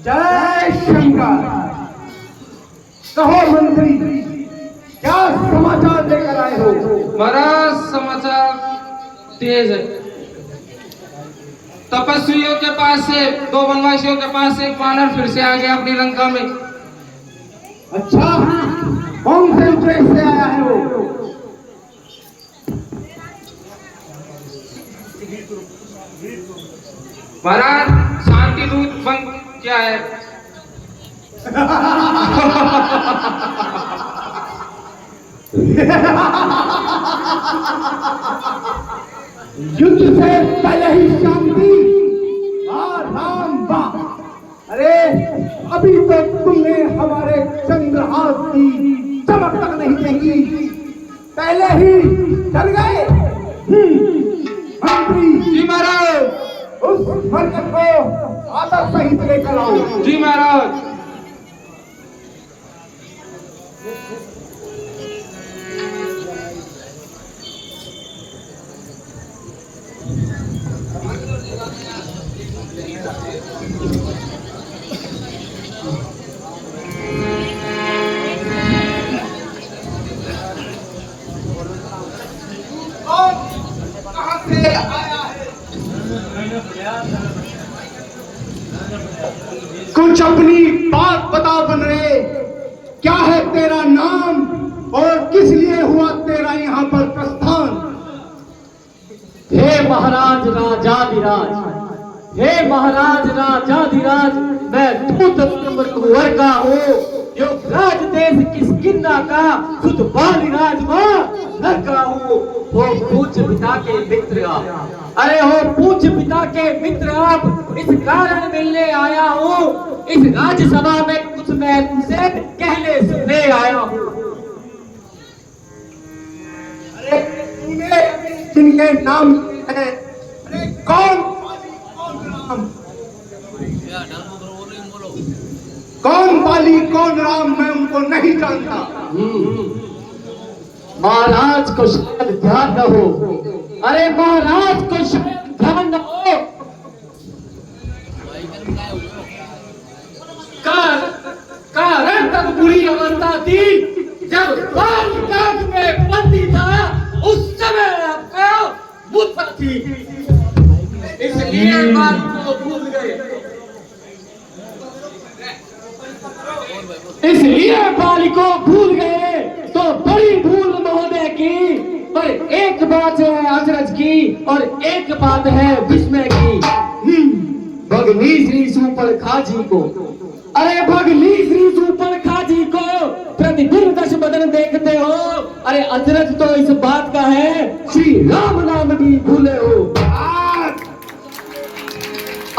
जय शंकर। कहो मंत्री, क्या समाचार लेकर आए हो? महाराज समाचार तेज है। तपस्वियों के पास से, दो वनवासियों के पास से एक वानर फिर से आ गया अपनी लंका में। अच्छा, कौन से देश से आया है वो? महाराज शांति दूत बन क्या है? युद्ध से पहले ही शांति। राम वाह। अरे अभी तो तुमने हमारे चंद्रहास की चमक तक नहीं देखी, पहले ही चल गए। मंत्री जी महाराज। उस मर्द को आदर सहित लेकर आओ। जी महाराज। कहां से आया है? कुछ अपनी बात बता बन रहे। क्या है तेरा नाम और किस लिए हुआ तेरा यहाँ पर प्रस्थान? हे महाराज राजाधिराज, हे महाराज राजाधिराज, मैं दूत कुंवर का हूँ, जो राज देश किष्किंधा का खुद बालिराज का हूँ। हो पूज्य पिता के मित्र आप, अरे हो पूज्य पिता के मित्र आप, इस कारण मिलने आया हूँ। इस राज्यसभा में कुछ मैं तुमसे कहने सुनने आया हूँ। अरे जिनके नाम है, अरे कौन राम? कौन बाली कौन राम, मैं उनको नहीं जानता। महाराज को शायद ध्यान न हो, अरे महाराज को शायद ध्यान न हो। कारण तक बुरी अवस्था थी जब बालकाट में बंदी था, उस समय आपका मुद्दा थी, इसलिए बात को भूल गए। इसलिए बाली को भूल गए तो बड़ी भूल महोदय की। पर एक बात है अचरज की और एक बात है विस्मय की। भगनी श्री सुपर्णखा जी को, अरे भगनी श्री सुपर्णखा जी को प्रतिदिन 10 बदन देखते हो। अरे अचरज तो इस बात का है, श्री राम नाम भी भूले हो।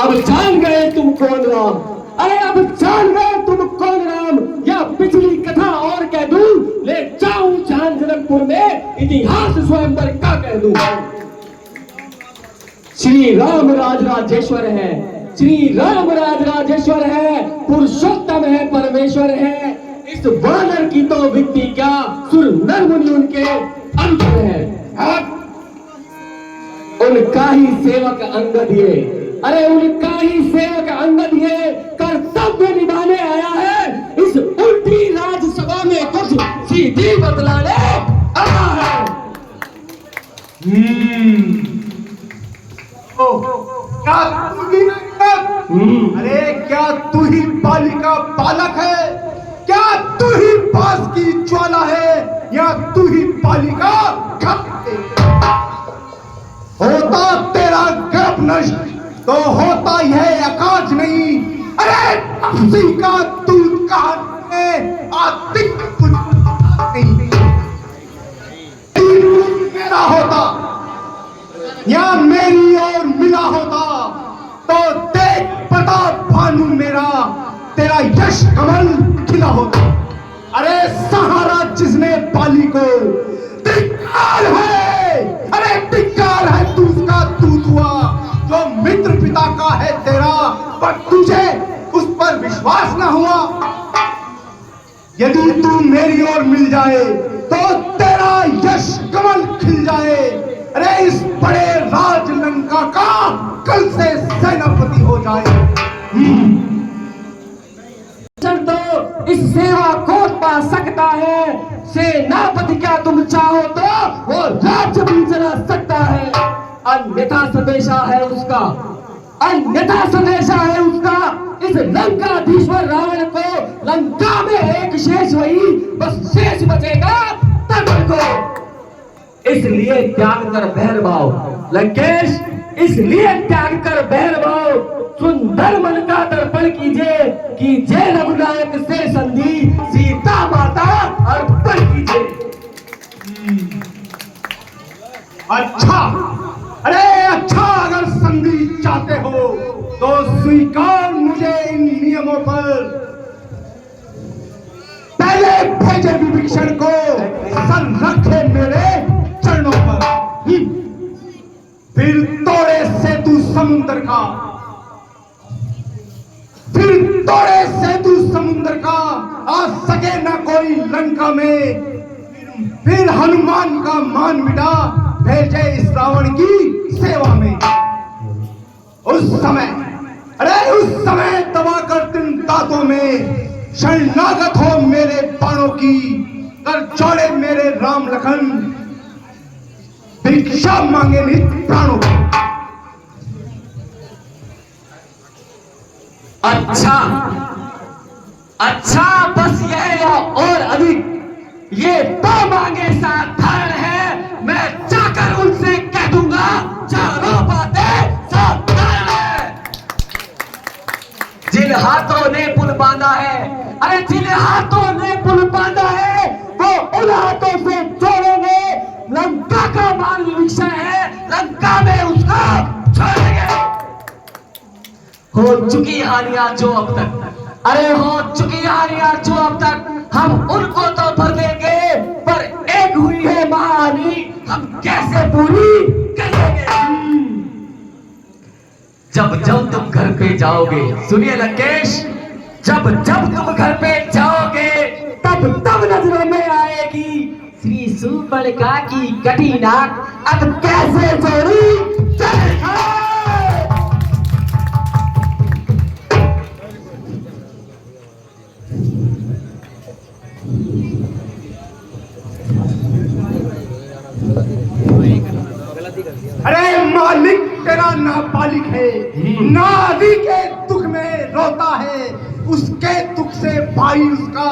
अब जान गए तुम कौन राम, अरे अब जान गए तुम कौन राम। या पिछली कथा और कह दूं, ले जाऊं चांद जनकपुर में इतिहास स्वयंवर का कह दूं। श्री राम राज राजेश्वर है, श्री राम राज राजेश्वर है, पुरुषोत्तम है, परमेश्वर है। इस वानर की तो विक्ति क्या, सुर नर मुनि उनके अंतर है। उनका ही सेवक अंगद ये, अरे उनका ही सेवक अंगद ये कर्तव्य निभाने आया है। इस उल्टी राज्यसभा में कुछ सीधी बतलाने आया है। क्या तू ही अरे क्या तू ही बालिका बालक है? क्या तू ही पास की ज्वाला है या तू ही बालिका होता तेरा गर्भ नष्ट तो होता यह आकाश नहीं। अरे पक्षी का दूध कहां आतिक नहीं। मेरा होता या मेरी और मिला होता तो देख पता भानु मेरा, तेरा यश कमल खिला होता। अरे सहारा जिसने बाली को, धिक्कार है, अरे धिक्कार है तू उसका दूत हुआ जो मित्र पिता का है तेरा, पर तुझे उस पर विश्वास ना हुआ। यदि तू मेरी ओर मिल जाए तो तेरा यश कमल खिल जाए। अरे इस बड़े राज लंका का कल से सेनापति हो जाए। सेनापति क्या तुम चाहो तो वो राज्य भी जला सकता है, अन्यथा संदेशा है उसका, अन्यथा संदेशा है उसका। इस लंकाधीश्वर रावण को लंका में एक शेष वही बस शेष बचेगा तब को। इसलिए त्याग कर बहर भाव लंकेश, इसलिए त्याग कर बहर भाव, सुंदर मन का दर्पण कीजिए रघुनायक से संधि, सीता माता अर्पण कीजिए। अच्छा, अरे अच्छा, अगर संधि चाहते हो तो स्वीकार मुझे इन नियमों पर। पहले भेजे विभीषण को, सर रखे मेरे चरणों पर, फिर तोड़े सेतु समुद्र का, फिर तोड़े सेतु समुद्र का, आ सके ना कोई लंका में, फिर हनुमान का मान मिटा, भेजे इस रावण की सेवा में। उस समय, अरे उस समय दबा कर तीन दांतों में शरणागत हो मेरे बाणों की, कर जोड़े मेरे राम लखन, भिक्षा मांगे नित प्राणों की। अच्छा अच्छा, बस यह और अधिक ये तो मांगे साधारण है, मैं जाकर उनसे कह दूंगा चारों बातें साधारण है। जिन हाथों ने पुल बांधा है, अरे जिन हाथों ने पुल बांधा है वो उन हाथों से जोड़ेंगे, लंका का मान विषय है, लंका में उसका छोड़ेंगे। हो चुकी हानियां जो अब तक, अरे हो चुकी हानियां जो अब तक, हम उनको तो भर देंगे, पर एक हुई है महाहानि, हम कैसे पूरी करेंगे। जब जब तुम घर पे जाओगे, सुनिए लंकेश, जब जब तुम घर पे जाओगे तब तब नजरों में आएगी श्री सुपर्णखा की कटी नाक, अब कैसे जोड़ी चलेगा। अरे मालिक तेरा नाबालिग है, नारी के दुख में रोता है, उसके दुख से भाई उसका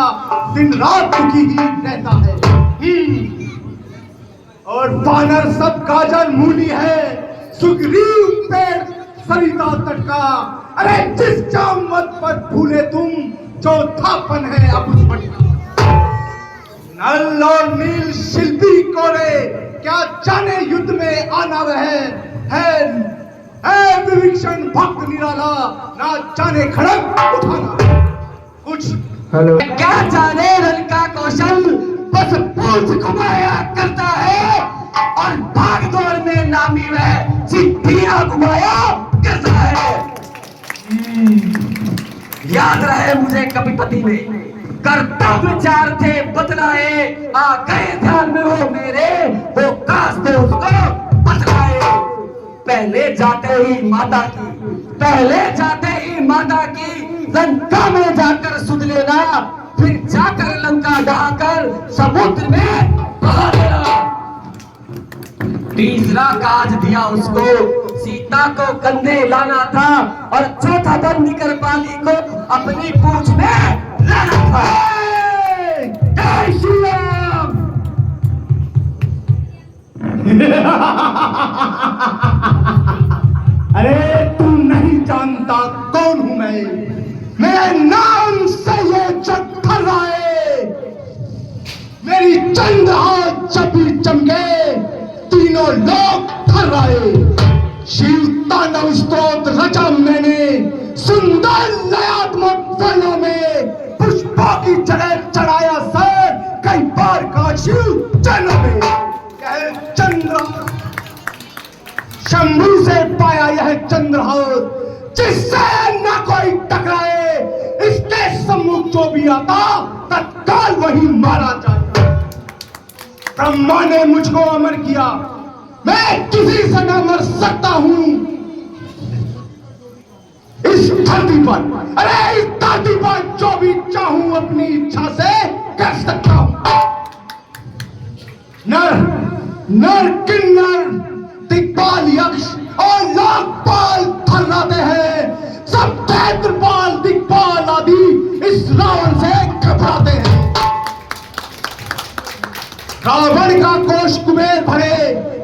दिन रात दुखी ही रहता है। और वानर सब गाजर मूली है, सुग्रीव पेड़ सरिता तट का, अरे जिस जामवत पर भूले तुम चौथापन है अब उस मट का। नल और नील शिल्पी कोरे क्या जाने युद्ध में आना वह है विभीषण भक्त निराला, ना जाने खड़ग उठाना कुछ। हेलो, क्या जाने रण का कौशल, बस पूछ घुमाया करता है, और भाग दौड़ में नामी वह सिद्धियां घुमाया करता है। याद रहे मुझे कपिपति में कर्तव्य विचार थे बतलाए, आ गए ध्यान में वो मेरे, वो कास्ते उसको बतलाए। पहले जाते ही माता की, पहले जाते ही माता की, लंका में जाकर सुध लेना, फिर जाकर लंका ढहाकर समुद्र में बहा देना। तीसरा काज दिया उसको, सीता को कंधे लाना था, और चौथा दम निकर पाली को अपनी पूंछ में लाना था। जय श्री राम। अरे तू नहीं जानता कौन हूं मैं, मेरे नाम से ये जग थर रहा है, मेरी चंद्रहा जब भी चमके तीनों लोग थर आए। शिव तांडव स्तोत्र रचा मैंने सुंदर लयात्मक वर्णों में, पुष्पों की जड़ें चढ़ाया सर कई बार का शिव चरणों में। यह चंद्र शंभू से पाया यह चंद्रहार, जिससे न कोई टकराए, इसके सम्मुख जो भी आता तत्काल वही मारा जाए। ब्रह्मा ने मुझको अमर किया, मैं किसी से न मर सकता हूं इस धरती पर। अरे इस धरती पर जो भी चाहूं अपनी इच्छा से कर सकता हूं। नर नर किन्नर दिक्पाल यक्ष और लोकपाल थर्राते हैं। सब क्षेत्रपाल दिक्पाल आदि इस रावण से घबराते हैं। रावण का कोष कुबेर भरे,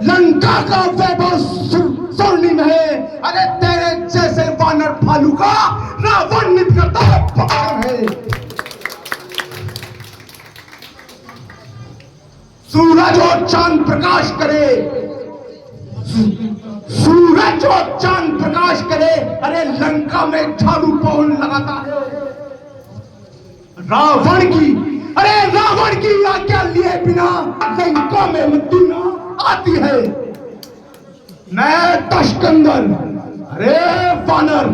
लंका का वैभव स्वर्णिम है। अरे तेरे जैसे वानर भालू का रावण करता है। सूरज और चांद प्रकाश करे, सूरज और चांद प्रकाश करे, अरे लंका में झाड़ू पवन लगाता है। रावण की आज्ञा लिए बिना लंका में मृत्यु न आती है। मैं तशकंदर, अरे वानर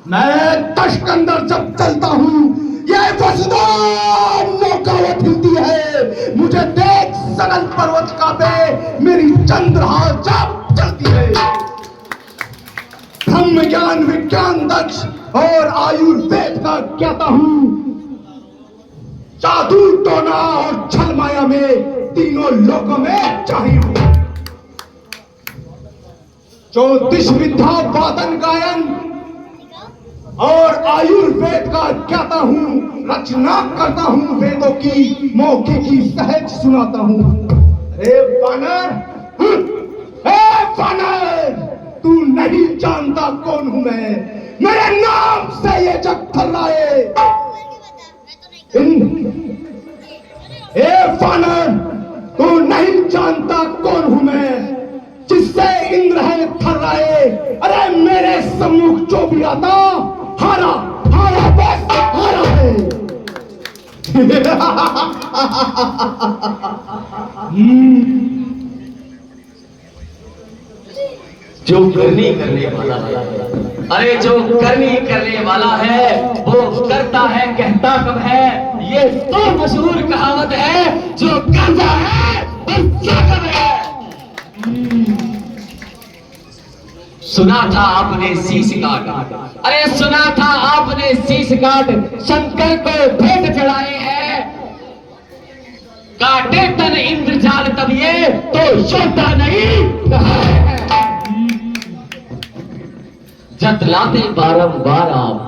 मैं तशकंदर जब चलता हूं, ये वसुधा नौकावत हिलती है। मुझे देख सगल पर्वत कांपे, मेरी चंद्रहा जब चलती है। ब्रह्म ज्ञान विज्ञान दक्ष और आयुर्वेद का ज्ञाता हूं। जादू टोना और छल माया में तीनों लोकों में चाहिए हूं। ज्योतिष विद्या वादन गायन और आयुर्वेद का ज्ञाता हूं। रचना करता हूं वेदों की, मौके की सहज सुनाता हूं। हे वानर, तू नहीं जानता कौन हूं मैं। मेरे नाम से ये जग थर्राए। हे वानर, तू नहीं जानता कौन हूं मैं, जिससे इंद्र है थर्राए। अरे मेरे सम्मुख जो भी आता, हारा हारा बस हारा है। जो करनी करने वाला है, अरे जो करनी करने वाला है वो करता है, कहता कब है। ये तो मशहूर कहावत है, जो करता है वो कब है। सुना था आपने शीश काट, अरे सुना था आपने शीश काट, शंकर को भेंट चढ़ाए हैं। काटे तन इंद्रजाल तब ये तो योद्धा नहीं कहा है। जतलाते बारंबार आप,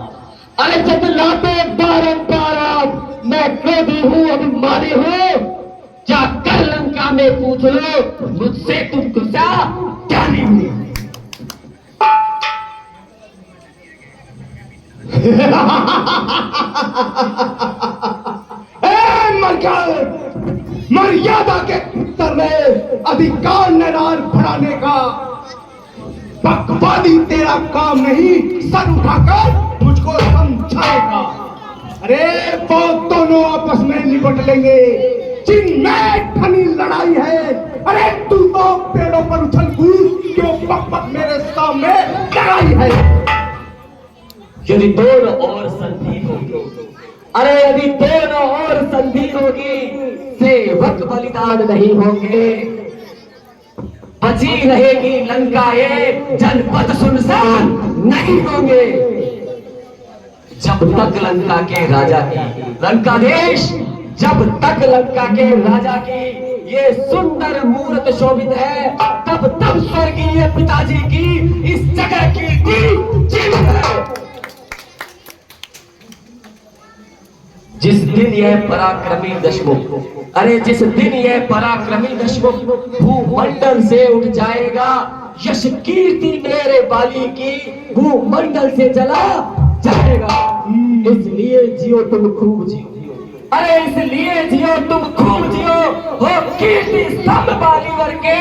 अरे जतलाते बारंबार आप। मैं क्रोधी हूं, अभिमानी हूं। जाकर लंका में पूछ लो मुझसे तुम गुस्सा क्या नहीं हुई। मर्यादा के उत्तर में अधिकार नार बढ़ाने का। बकवादी तेरा काम नहीं, सर उठाकर मुझको समझाएगा। अरे वो दोनों आपस में निपट लेंगे जिनमें घनी लड़ाई है। अरे तू तो पेड़ों पर उछल कूद, क्यों बक मेरे सामने लड़ाई है। यदि दोनों और संधि होगी, अरे यदि दोनों और संधि होगी, सेवक बलिदान नहीं होंगे। बची रहेगी लंका, ये जनपद सुनसान नहीं होंगे। जब तक लंका के राजा की, लंका देश जब तक लंका के राजा की ये सुंदर मूर्त शोभित है, तब तब स्वर्गीय पिताजी की इस जगह कीर्ति जीवित है। जिस दिन यह पराक्रमी दशमुख, अरे जिस दिन यह पराक्रमी दशमुख भूमंडल से उठ जाएगा, यश कीर्ति मेरे बाली की भूमंडल से चला जाएगा। इसलिए जियो तुम खूब जियो, अरे इसलिए जियो तुम खूब जियो, हो कीर्ति सब बाली वर के।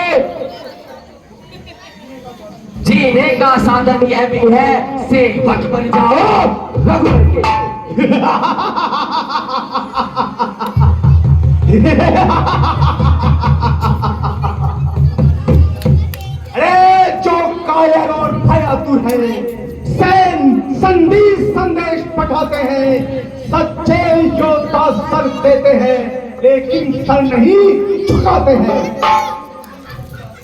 जीने का साधन यह भी है, सेवक बन जाओ रघुवर के। अरे जो कायर और भयातुर है, संदेश पठाते हैं। सच्चे योद्धा सर देते हैं, लेकिन सर नहीं झुकाते हैं।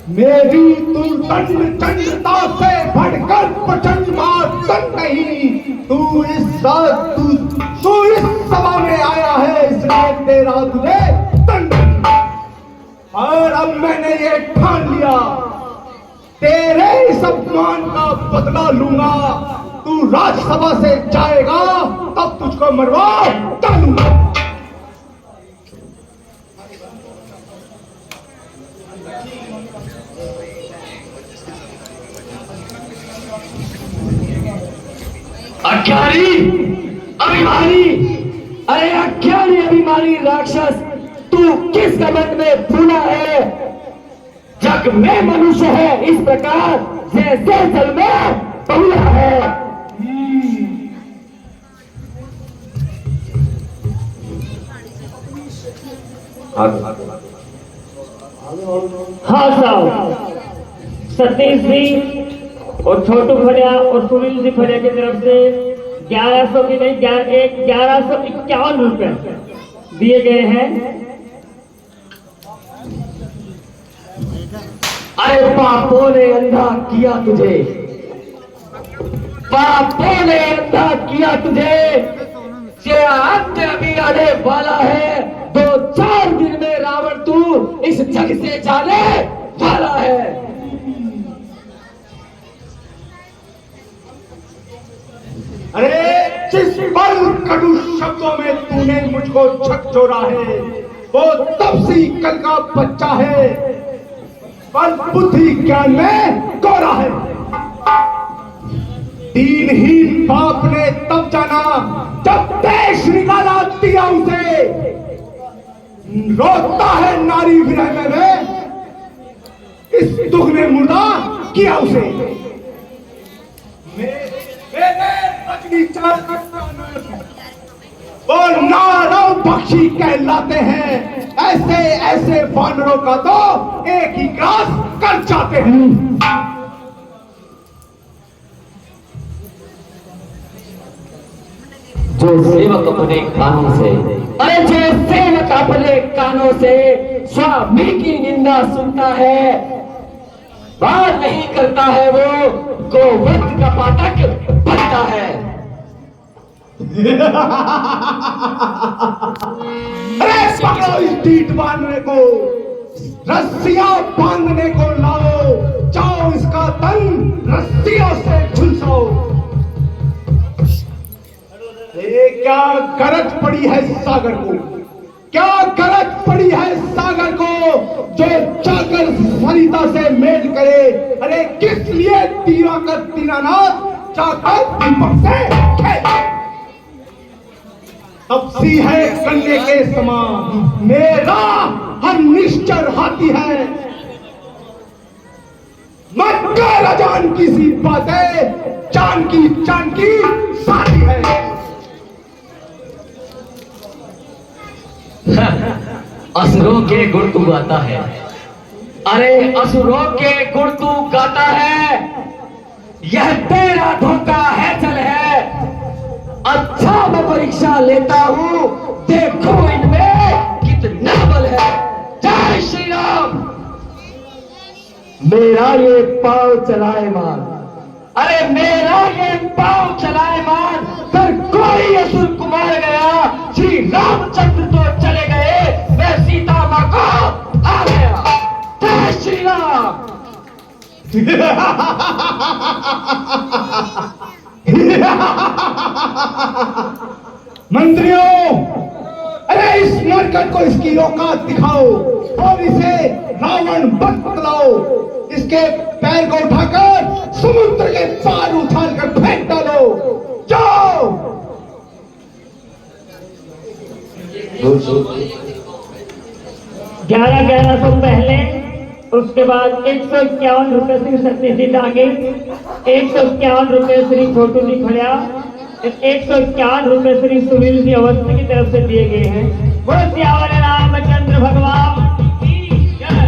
मेरी तुम दंड चंडता से बढ़कर प्रचंड मार्तन नहीं। तू इस सभा में आया है, इसलिए तेरा देगा तुझे दंड। और अब मैंने ये ठान लिया, तेरे इस अपमान का बदला लूंगा। तू राज्यसभा से जाएगा तब तुझको मरवा डालूंगा। अज्ञानी अभिमानी, अरे अज्ञानी अभिमानी राक्षस, तू किस घमंड में फूला है? जग में मनुष्य है इस प्रकार जैसे जल में बहुला है। हाँ साहब, सतीश जी और छोटू खड़िया और सुनील जी खड़िया की तरफ से 1100 की नहीं 1151 रुपए दिए गए हैं। अरे पापों ने अंधा किया तुझे, पापों ने अंधा किया तुझे। तेरा अंत अभी आने वाला है। 2-4 दिन में रावण तू इस जग से जाने वाला है। अरे जिस पल कटु शब्दों में तूने मुझको झकझोरा है, वो तब से कल का बच्चा है, पर बुद्धि ज्ञान में कोरा है। दीनहीन बाप ने तब जाना जब देश निकाला दिया उसे। रोता है नारी विरह में वे, इस दुख ने मुर्दा किया उसे। वो नारव पक्षी कहलाते हैं, ऐसे ऐसे वानरों का तो एक ही ग्रास कर जाते हैं। जो सेवक अपने कानों से, अरे जो सेवक अपने कानों से स्वामी की निंदा सुनता है, बात नहीं करता है, वो गोवंश का पाठक बनता है। अरे पकड़ो इस ढीठ बांधने को, रस्सियां बांधने को लाओ, जाओ इसका तन रस्सियों से झुलसाओ। ये क्या गरज पड़ी है सागर को, क्या गरज पड़ी है सागर को, जो जाकर सरिता से मेल करे। अरे किस लिए तीरा कर दीनानाथ जाकर दीपक से खेले। तपसी है गन्ने के समान मेरा हर निश्चर हाथी है। मत कर अजान की सी बातें, जान की साथी है। असुरों के गुण तू गाता है, अरे असुरों के गुण तू गाता है। यह तेरा धोखा है, चल है। अच्छा मैं परीक्षा लेता हूँ, देखो इनमें कितना बल है। जय श्री राम। मेरा ये पांव चलाए मान, अरे मेरा ये पांव चलाए मान, कर कोई असुर कुमार गया। श्री रामचंद्र तो चले गए, मैं सीता माँ को आ गया। जय श्री राम। मंत्रियों, अरे इस नरकट को इसकी औकात दिखाओ और इसे रावण बन बतलाओ। इसके पैर को उठाकर समुद्र के पार उछालकर फेंक डालो। जाओ। 1100 पहले, उसके बाद 151 रुपए श्री सतीश जी आगे, 151 रुपए श्री छोटू जी खड़िया, 151 रुपए श्री सुनील जी अवस्थी की तरफ से दिए गए हैं। वो सियावर रामचंद्र भगवान की जय।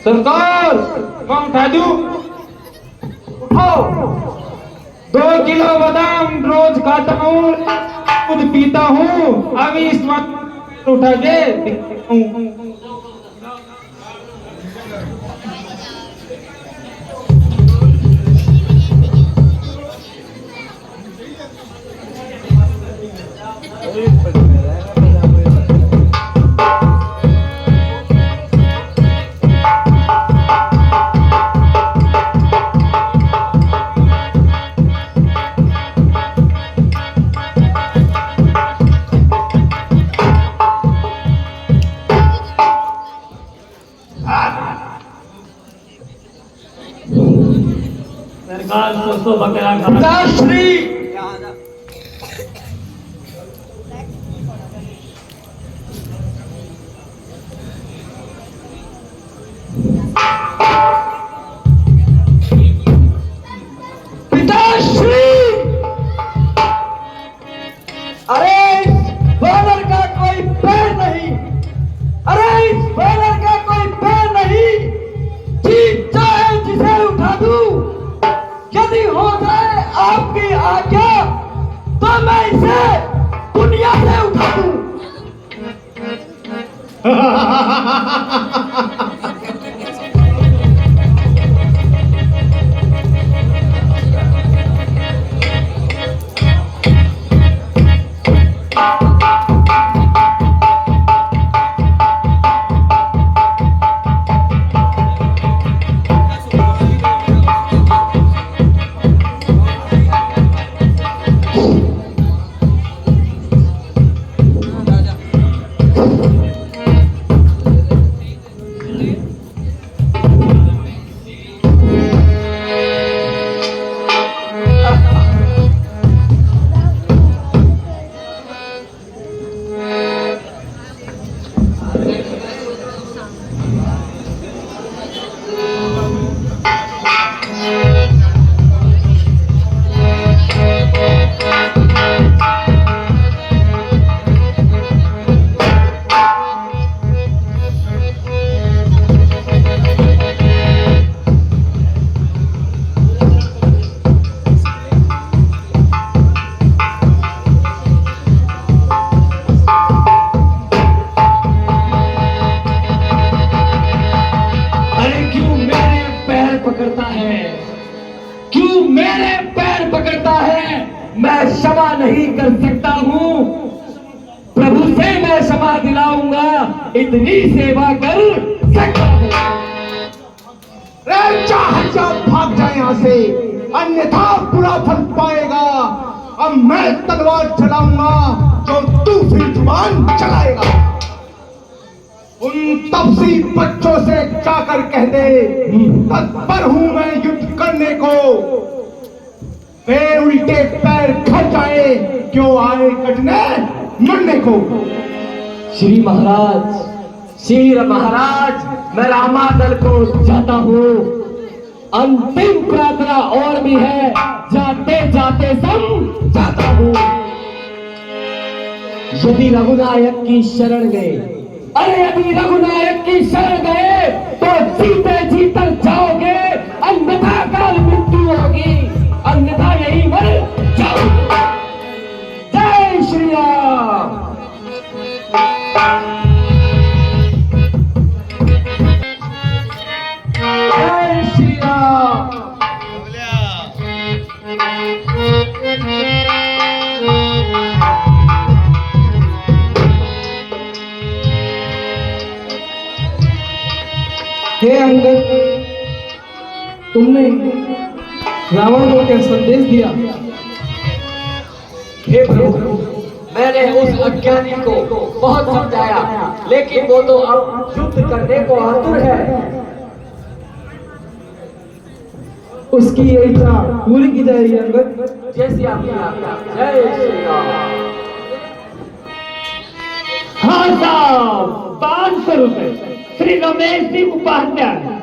सरकार मैं उठा दूं? उठाओ। 2 किलो बादाम रोज खाता हूँ, खुद पीता हूँ, अभी इस वक्त उठा के दिखाता हूँ। अरे सरकार 200 बकरा घास पिताश्री पिताश्री अरे इस बैनर का कोई पैर नहीं, अरे इस बैनर का कोई पैर नहीं, जी चाहे जिसे उठा दूं, यदि हो जाए आपकी आज्ञा तो मैं इसे दुनिया से उठा दूं। क्यों मेरे पैर पकड़ता है? मैं क्षमा नहीं कर सकता हूँ, प्रभु से मैं क्षमा दिलाऊंगा, इतनी सेवा कर सकता हूँ। रे चाहे जा भाग जाए यहाँ से, अन्यथा बुरा फल पाएगा। अब मैं तलवार चलाऊंगा जो तू फिर जुबान चलाएगा। उन तपसी बच्चों से जाकर कह दे तत्पर हूं मैं युद्ध करने को। वे उल्टे पैर खड़ जाए, क्यों आए कटने मरने को। श्री महाराज मैं रामादल को जाता हूँ, अंतिम प्रार्थना और भी है, जाते जाते सम जाता हूँ। यदि रघुनायक की शरण गए, अरे यदि रघुनायक की शरण गए तो जीते जी तक जाओगे, अन्यथा काल मृत्यु होगी, अन्यथा यही मर जाओगे। जय श्री राम। जय श्री राम। हे अंगद, तुमने रावण को क्या संदेश दिया? हे प्रभु, मैंने उस अज्ञानी को बहुत समझाया, लेकिन वो तो अब युद्ध करने को आतुर है। उसकी ये इच्छा पूरी की जाएगी अंगद। जैसी आपकी आज्ञा। जय श्री राम। हाँ साहब, 500 रुपए श्री रमेश जी उपाध्याय।